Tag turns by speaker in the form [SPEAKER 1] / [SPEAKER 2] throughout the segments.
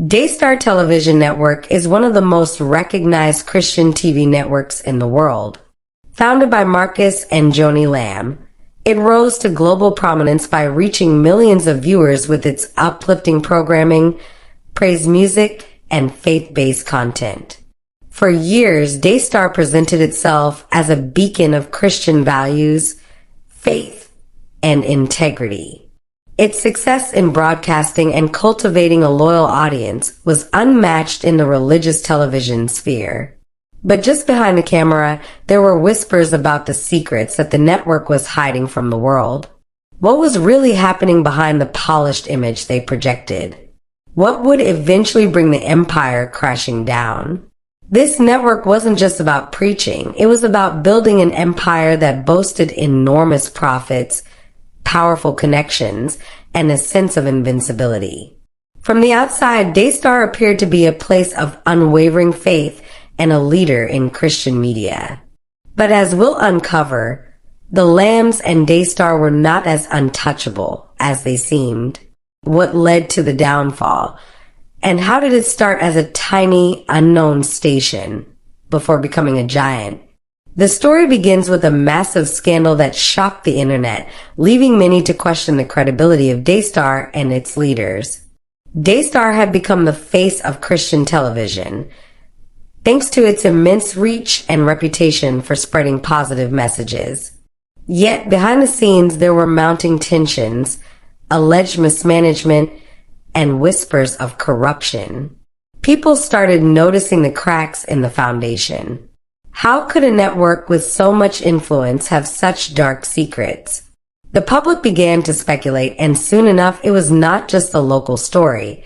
[SPEAKER 1] Daystar Television Network is one of the most recognized Christian TV networks in the world. Founded by Marcus and Joni Lamb, it rose to global prominence by reaching millions of viewers with its uplifting programming, praise music, and faith-based content. For years, Daystar presented itself as a beacon of Christian values, faith, and integrity. Its success in broadcasting and cultivating a loyal audience was unmatched in the religious television sphere. But just behind the camera, there were whispers about the secrets that the network was hiding from the world. What was really happening behind the polished image they projected? What would eventually bring the empire crashing down? This network wasn't just about preaching. It was about building an empire that boasted enormous profits, powerful connections, and a sense of invincibility. From the outside, Daystar appeared to be a place of unwavering faith and a leader in Christian media. But as we'll uncover, the Lambs and Daystar were not as untouchable as they seemed. What led to the downfall? And how did it start as a tiny, unknown station before becoming a giant? The story begins with a massive scandal that shocked the internet, leaving many to question the credibility of Daystar and its leaders. Daystar had become the face of Christian television, thanks to its immense reach and reputation for spreading positive messages. Yet, behind the scenes, there were mounting tensions, alleged mismanagement, and whispers of corruption. People started noticing the cracks in the foundation. How could a network with so much influence have such dark secrets? The public began to speculate, and soon enough, it was not just a local story.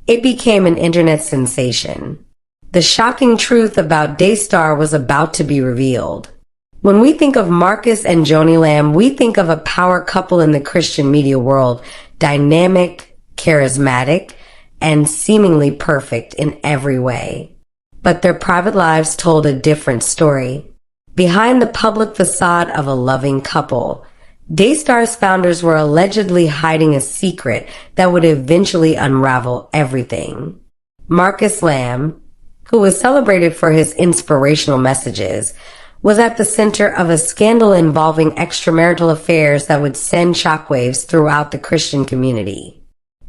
[SPEAKER 1] It became an internet sensation. The shocking truth about Daystar was about to be revealed. When we think of Marcus and Joni Lamb, we think of a power couple in the Christian media world, dynamic, charismatic, and seemingly perfect in every way. But their private lives told a different story. Behind the public facade of a loving couple, Daystar's founders were allegedly hiding a secret that would eventually unravel everything. Marcus Lamb, who was celebrated for his inspirational messages, was at the center of a scandal involving extramarital affairs that would send shockwaves throughout the Christian community.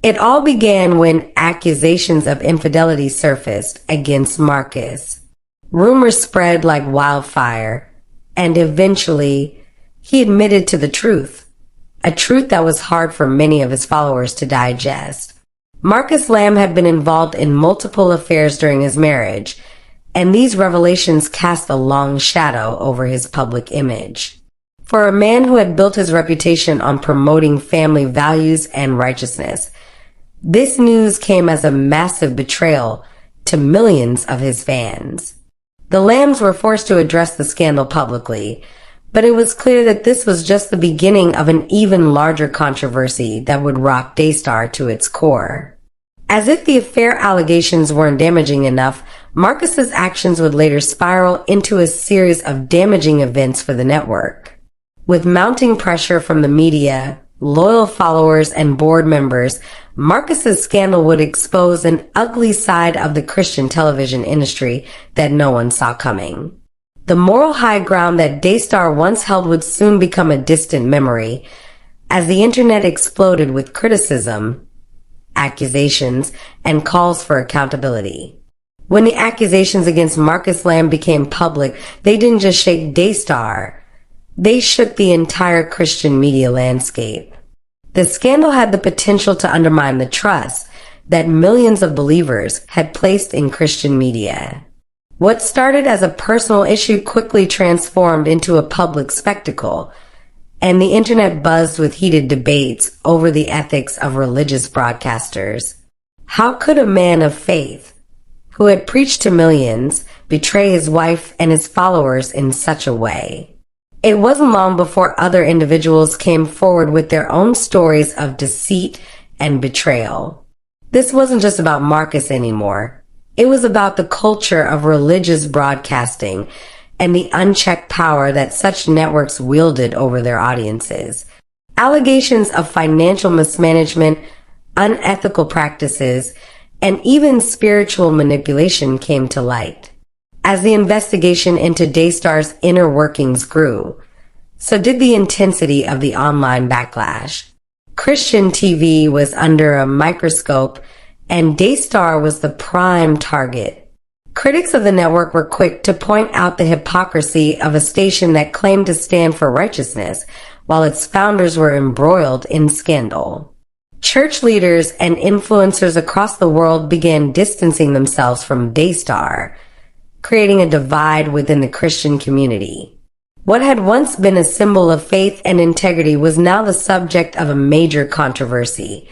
[SPEAKER 1] It all began when accusations of infidelity surfaced against Marcus. Rumors spread like wildfire, and eventually, he admitted to the truth, a truth that was hard for many of his followers to digest. Marcus Lamb had been involved in multiple affairs during his marriage, and these revelations cast a long shadow over his public image. For a man who had built his reputation on promoting family values and righteousness, this news came as a massive betrayal to millions of his fans. The Lambs were forced to address the scandal publicly, but it was clear that this was just the beginning of an even larger controversy that would rock Daystar to its core. As if the affair allegations weren't damaging enough, Marcus's actions would later spiral into a series of damaging events for the network. With mounting pressure from the media, loyal followers, and board members, Marcus's scandal would expose an ugly side of the Christian television industry that no one saw coming. The moral high ground that Daystar once held would soon become a distant memory, as the internet exploded with criticism, accusations, and calls for accountability. When the accusations against Marcus Lamb became public, they didn't just shake Daystar, they shook the entire Christian media landscape. The scandal had the potential to undermine the trust that millions of believers had placed in Christian media. What started as a personal issue quickly transformed into a public spectacle, and the internet buzzed with heated debates over the ethics of religious broadcasters. How could a man of faith, who had preached to millions, betray his wife and his followers in such a way? It wasn't long before other individuals came forward with their own stories of deceit and betrayal. This wasn't just about Marcus anymore. It was about the culture of religious broadcasting and the unchecked power that such networks wielded over their audiences. Allegations of financial mismanagement, unethical practices, and even spiritual manipulation came to light. As the investigation into Daystar's inner workings grew, so did the intensity of the online backlash. Christian TV was under a microscope, and Daystar was the prime target. Critics of the network were quick to point out the hypocrisy of a station that claimed to stand for righteousness, while its founders were embroiled in scandal. Church leaders and influencers across the world began distancing themselves from Daystar, creating a divide within the Christian community. What had once been a symbol of faith and integrity was now the subject of a major controversy,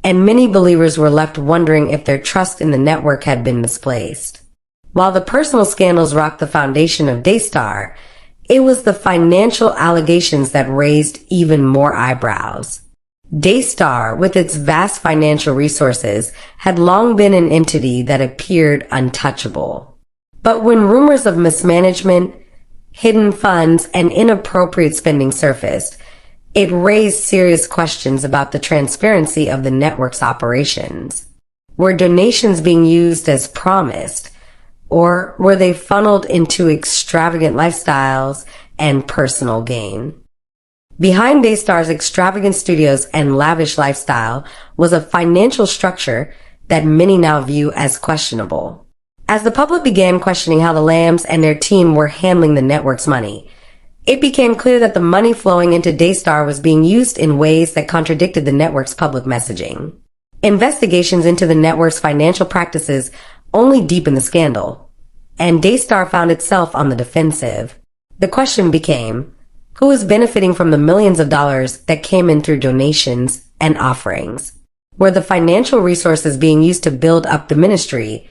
[SPEAKER 1] and many believers were left wondering if their trust in the network had been misplaced. While the personal scandals rocked the foundation of Daystar, it was the financial allegations that raised even more eyebrows. Daystar, with its vast financial resources, had long been an entity that appeared untouchable. But when rumors of mismanagement, hidden funds, and inappropriate spending surfaced, it raised serious questions about the transparency of the network's operations. Were donations being used as promised, or were they funneled into extravagant lifestyles and personal gain? Behind Daystar's extravagant studios and lavish lifestyle was a financial structure that many now view as questionable. As the public began questioning how the Lambs and their team were handling the network's money, it became clear that the money flowing into Daystar was being used in ways that contradicted the network's public messaging. Investigations into the network's financial practices only deepened the scandal, and Daystar found itself on the defensive. The question became, who was benefiting from the millions of dollars that came in through donations and offerings? Were the financial resources being used to build up the ministry,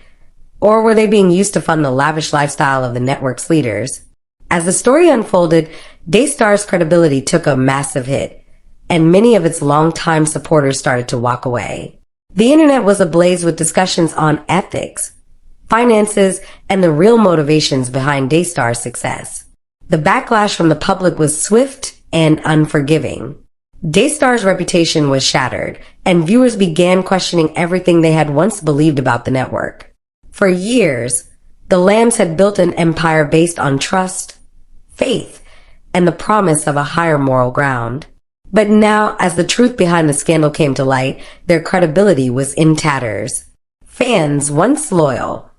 [SPEAKER 1] or were they being used to fund the lavish lifestyle of the network's leaders? As the story unfolded, Daystar's credibility took a massive hit, and many of its longtime supporters started to walk away. The internet was ablaze with discussions on ethics, finances, and the real motivations behind Daystar's success. The backlash from the public was swift and unforgiving. Daystar's reputation was shattered, and viewers began questioning everything they had once believed about the network. For years, the Lambs had built an empire based on trust, faith, and the promise of a higher moral ground. But now, as the truth behind the scandal came to light, their credibility was in tatters. Fans, once loyal,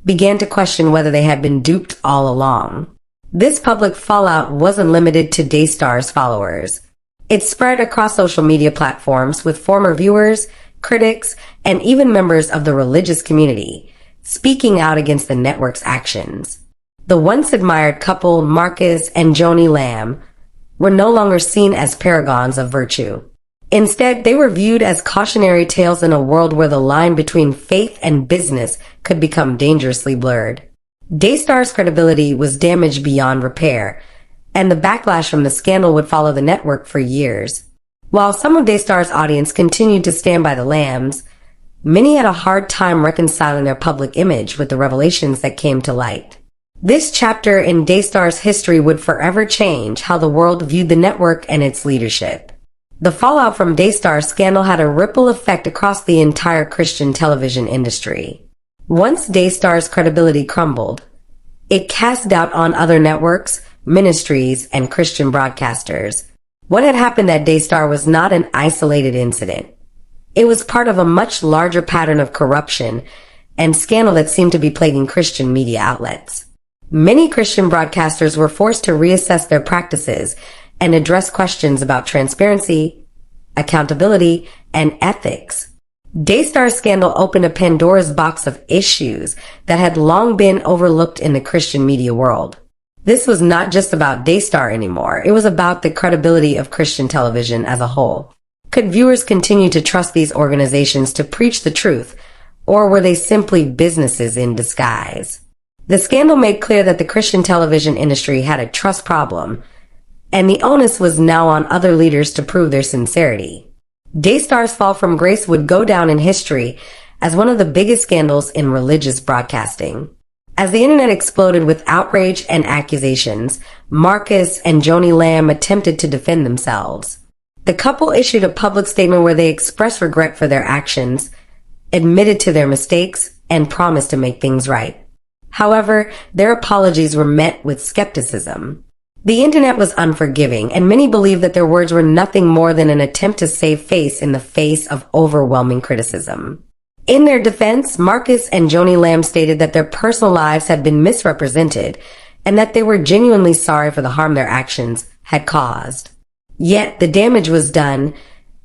[SPEAKER 1] began to question whether they had been duped all along. This public fallout wasn't limited to Daystar's followers. It spread across social media platforms, with former viewers, critics, and even members of the religious community speaking out against the network's actions. The once admired couple, Marcus and Joni Lamb, were no longer seen as paragons of virtue. Instead, they were viewed as cautionary tales in a world where the line between faith and business could become dangerously blurred. Daystar's credibility was damaged beyond repair, and the backlash from the scandal would follow the network for years. While some of Daystar's audience continued to stand by the Lambs, many had a hard time reconciling their public image with the revelations that came to light. This chapter in Daystar's history would forever change how the world viewed the network and its leadership. The fallout from Daystar's scandal had a ripple effect across the entire Christian television industry. Once Daystar's credibility crumbled, it cast doubt on other networks, ministries, and Christian broadcasters. What had happened at Daystar was not an isolated incident. It was part of a much larger pattern of corruption and scandal that seemed to be plaguing Christian media outlets. Many Christian broadcasters were forced to reassess their practices and address questions about transparency, accountability, and ethics. Daystar's scandal opened a Pandora's box of issues that had long been overlooked in the Christian media world. This was not just about Daystar anymore. It was about the credibility of Christian television as a whole. Could viewers continue to trust these organizations to preach the truth, or were they simply businesses in disguise? The scandal made clear that the Christian television industry had a trust problem, and the onus was now on other leaders to prove their sincerity. Daystar's fall from grace would go down in history as one of the biggest scandals in religious broadcasting. As the internet exploded with outrage and accusations, Marcus and Joni Lamb attempted to defend themselves. The couple issued a public statement where they expressed regret for their actions admitted to their mistakes, and promised to make things right. However, their apologies were met with skepticism. The internet was unforgiving, and many believed that their words were nothing more than an attempt to save face in the face of overwhelming criticism. In their defense, Marcus and Joni Lamb stated that their personal lives had been misrepresented and that they were genuinely sorry for the harm their actions had caused. Yet the damage was done,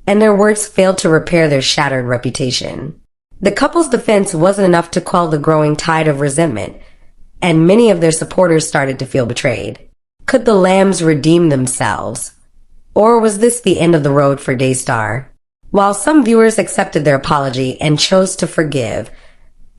[SPEAKER 1] and their words failed to repair their shattered reputation. The couple's defense wasn't enough to quell the growing tide of resentment, and many of their supporters started to feel betrayed. Could the Lambs redeem themselves? Or was this the end of the road for Daystar? While some viewers accepted their apology and chose to forgive,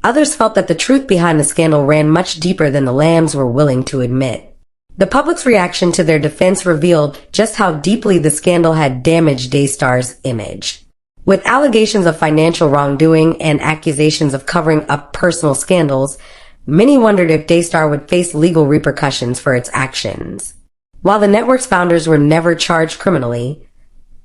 [SPEAKER 1] others felt that the truth behind the scandal ran much deeper than the Lambs were willing to admit. The public's reaction to their defense revealed just how deeply the scandal had damaged Daystar's image. With allegations of financial wrongdoing and accusations of covering up personal scandals, many wondered if Daystar would face legal repercussions for its actions. While the network's founders were never charged criminally,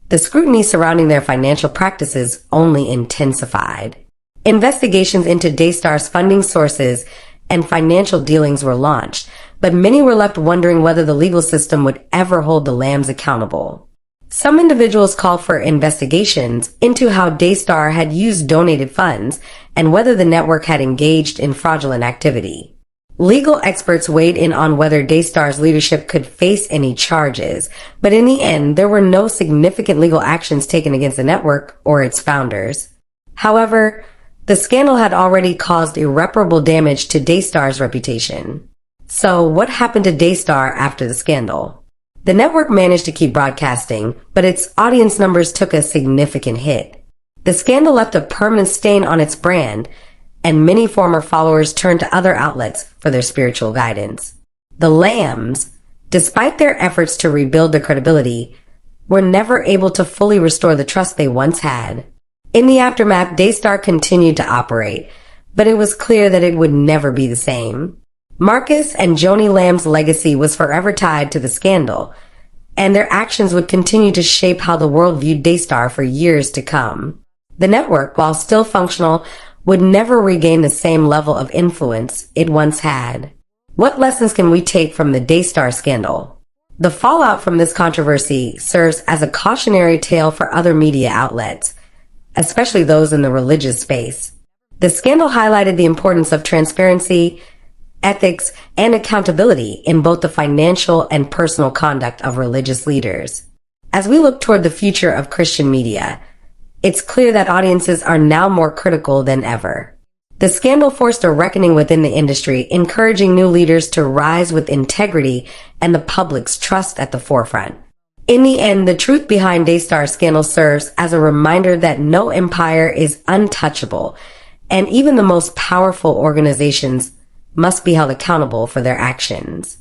[SPEAKER 1] the scrutiny surrounding their financial practices only intensified. Investigations into Daystar's funding sources and financial dealings were launched, but many were left wondering whether the legal system would ever hold the Lambs accountable. Some individuals called for investigations into how Daystar had used donated funds and whether the network had engaged in fraudulent activity. Legal experts weighed in on whether Daystar's leadership could face any charges, but in the end, there were no significant legal actions taken against the network or its founders. However, the scandal had already caused irreparable damage to Daystar's reputation. So, what happened to Daystar after the scandal? The network managed to keep broadcasting, but its audience numbers took a significant hit. The scandal left a permanent stain on its brand, and many former followers turned to other outlets for their spiritual guidance. The Lambs, despite their efforts to rebuild their credibility, were never able to fully restore the trust they once had. In the aftermath, Daystar continued to operate, but it was clear that it would never be the same. Marcus and Joni Lamb's legacy was forever tied to the scandal, and their actions would continue to shape how the world viewed Daystar for years to come. The network, while still functional, would never regain the same level of influence it once had. What lessons can we take from the Daystar scandal? The fallout from this controversy serves as a cautionary tale for other media outlets, especially those in the religious space. The scandal highlighted the importance of transparency, ethics, and accountability in both the financial and personal conduct of religious leaders. As we look toward the future of Christian media, it's clear that audiences are now more critical than ever. The scandal forced a reckoning within the industry, encouraging new leaders to rise with integrity and the public's trust at the forefront. In the end, the truth behind Daystar's scandal serves as a reminder that no empire is untouchable, and even the most powerful organizations must be held accountable for their actions.